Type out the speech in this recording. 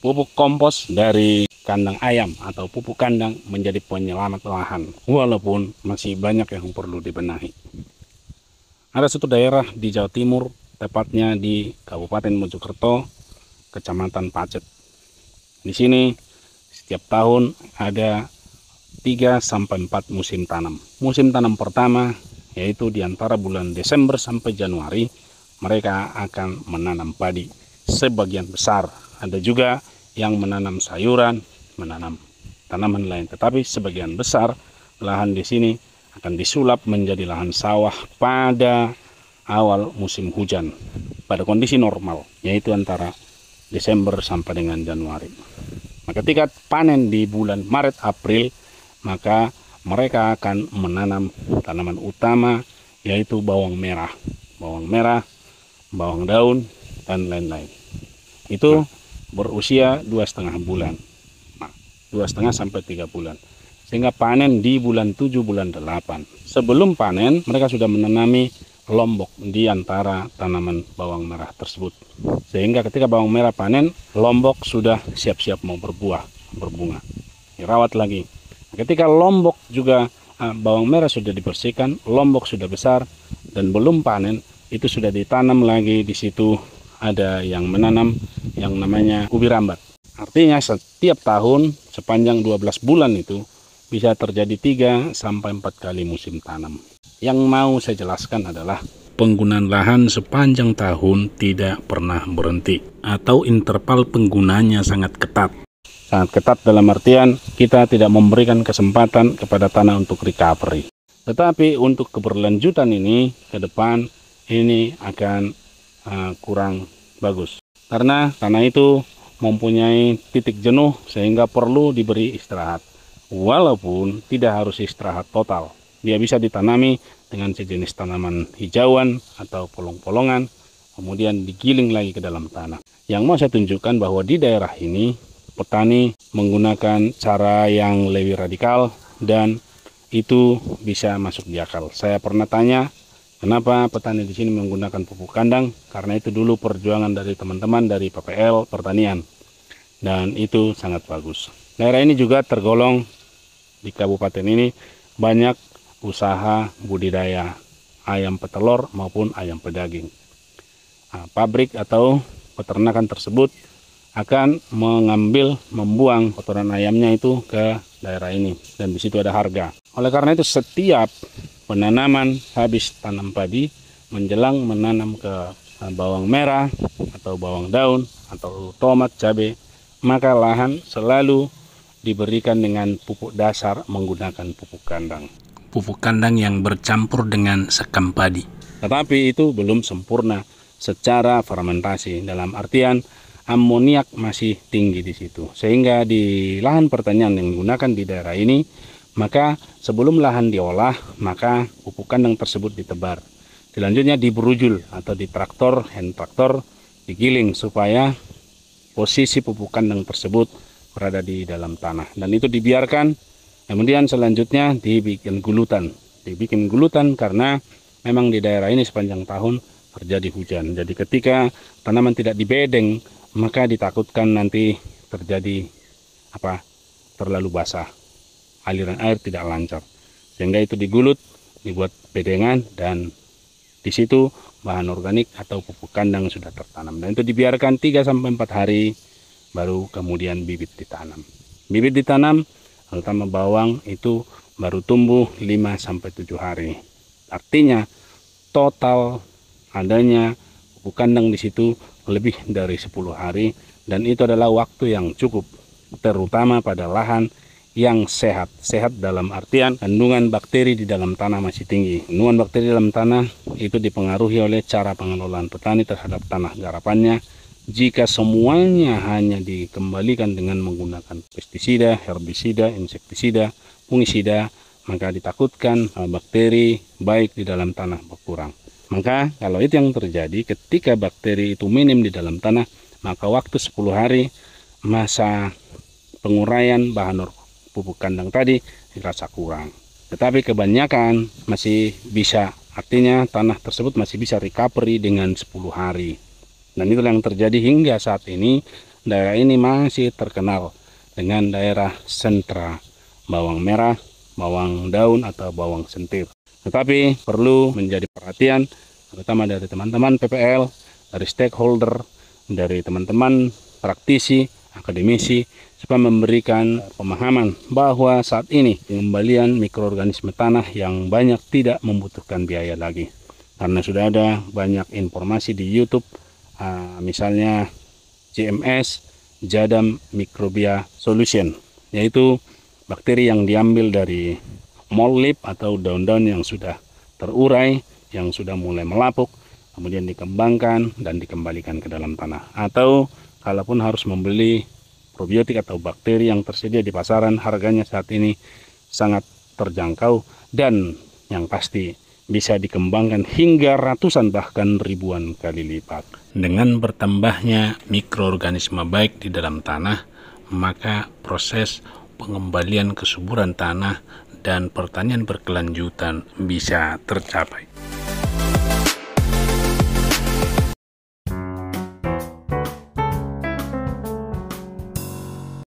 Pupuk kompos dari kandang ayam atau pupuk kandang menjadi penyelamat lahan, walaupun masih banyak yang perlu dibenahi. Ada satu daerah di Jawa Timur, tepatnya di Kabupaten Mojokerto, Kecamatan Pacet. Di sini setiap tahun ada 3-4 musim tanam. Musim tanam pertama yaitu di antara bulan Desember sampai Januari, mereka akan menanam padi. Sebagian besar ada juga yang menanam sayuran, menanam tanaman lain. Tetapi sebagian besar lahan di sini akan disulap menjadi lahan sawah pada awal musim hujan, pada kondisi normal, yaitu antara Desember sampai dengan Januari. Nah, ketika panen di bulan Maret April, maka mereka akan menanam tanaman utama, yaitu bawang merah, bawang daun, dan lain-lain. Itu berusia 2,5 bulan, 2,5 sampai 3 bulan, sehingga panen di bulan 7, bulan 8. Sebelum panen, mereka sudah menanami lombok di antara tanaman bawang merah tersebut, sehingga ketika bawang merah panen, lombok sudah siap-siap mau berbuah, berbunga, dirawat lagi. Ketika lombok juga bawang merah sudah dibersihkan, lombok sudah besar dan belum panen, itu sudah ditanam lagi. Di situ ada yang menanam yang namanya ubi rambat. Artinya setiap tahun sepanjang 12 bulan itu bisa terjadi 3-4 kali musim tanam. Yang mau saya jelaskan adalah penggunaan lahan sepanjang tahun tidak pernah berhenti, atau interval penggunanya sangat ketat. Sangat ketat dalam artian kita tidak memberikan kesempatan kepada tanah untuk recovery. Tetapi untuk keberlanjutan ini ke depan ini akan kurang bagus, karena tanah itu mempunyai titik jenuh sehingga perlu diberi istirahat. Walaupun tidak harus istirahat total, dia bisa ditanami dengan sejenis tanaman hijauan atau polong-polongan, kemudian digiling lagi ke dalam tanah. Yang mau saya tunjukkan bahwa di daerah ini petani menggunakan cara yang lebih radikal dan itu bisa masuk di akal. Saya pernah tanya, kenapa petani di sini menggunakan pupuk kandang? Karena itu dulu perjuangan dari teman-teman dari PPL Pertanian, dan itu sangat bagus. Daerah ini juga tergolong di kabupaten ini banyak usaha budidaya ayam petelur maupun ayam pedaging. Nah, pabrik atau peternakan tersebut akan membuang kotoran ayamnya itu ke daerah ini, dan di situ ada harga. Oleh karena itu setiap penanaman habis tanam padi menjelang menanam ke bawang merah atau bawang daun atau tomat, cabai, maka lahan selalu diberikan dengan pupuk dasar menggunakan pupuk kandang. Pupuk kandang yang bercampur dengan sekam padi. Tetapi itu belum sempurna secara fermentasi, dalam artian amoniak masih tinggi di situ. Sehingga di lahan pertanian yang digunakan di daerah ini, maka sebelum lahan diolah, maka pupuk kandang tersebut ditebar. Selanjutnya diberujul atau di traktor, hand traktor, digiling supaya posisi pupuk kandang tersebut berada di dalam tanah. Dan itu dibiarkan, kemudian selanjutnya dibikin gulutan. Dibikin gulutan karena memang di daerah ini sepanjang tahun terjadi hujan. Jadi ketika tanaman tidak dibedeng, maka ditakutkan nanti terjadi terlalu basah, aliran air tidak lancar, sehingga itu digulut, dibuat bedengan, dan di situ bahan organik atau pupuk kandang sudah tertanam, dan itu dibiarkan 3-4 hari baru kemudian bibit ditanam. Bibit ditanam, terutama bawang, itu baru tumbuh 5-7 hari. Artinya total adanya pupuk kandang di situ lebih dari 10 hari, dan itu adalah waktu yang cukup, terutama pada lahan yang sehat. Sehat dalam artian kandungan bakteri di dalam tanah masih tinggi. Kandungan bakteri dalam tanah itu dipengaruhi oleh cara pengelolaan petani terhadap tanah garapannya. Jika semuanya hanya dikembalikan dengan menggunakan pestisida, herbisida, insektisida, fungisida, maka ditakutkan bakteri baik di dalam tanah berkurang. Maka kalau itu yang terjadi, ketika bakteri itu minim di dalam tanah, maka waktu 10 hari masa penguraian bahan pupuk kandang tadi dirasa kurang. Tetapi kebanyakan masih bisa, artinya tanah tersebut masih bisa recovery dengan 10 hari. Dan itulah yang terjadi hingga saat ini. daerah ini masih terkenal dengan daerah sentra bawang merah, bawang daun atau bawang sentir. Tetapi perlu menjadi perhatian terutama dari teman-teman PPL, dari stakeholder, dari teman-teman praktisi, akademisi, supaya memberikan pemahaman bahwa saat ini pengembalian mikroorganisme tanah yang banyak tidak membutuhkan biaya lagi. Karena sudah ada banyak informasi di YouTube, misalnya JMS, Jadam Microbia Solution, yaitu bakteri yang diambil dari mold leaf atau daun-daun yang sudah terurai, yang sudah mulai melapuk, kemudian dikembangkan dan dikembalikan ke dalam tanah. Atau kalaupun harus membeli probiotik atau bakteri yang tersedia di pasaran, harganya saat ini sangat terjangkau dan yang pasti bisa dikembangkan hingga ratusan bahkan ribuan kali lipat. Dengan bertambahnya mikroorganisme baik di dalam tanah, maka proses pengembalian kesuburan tanah dan pertanian berkelanjutan bisa tercapai.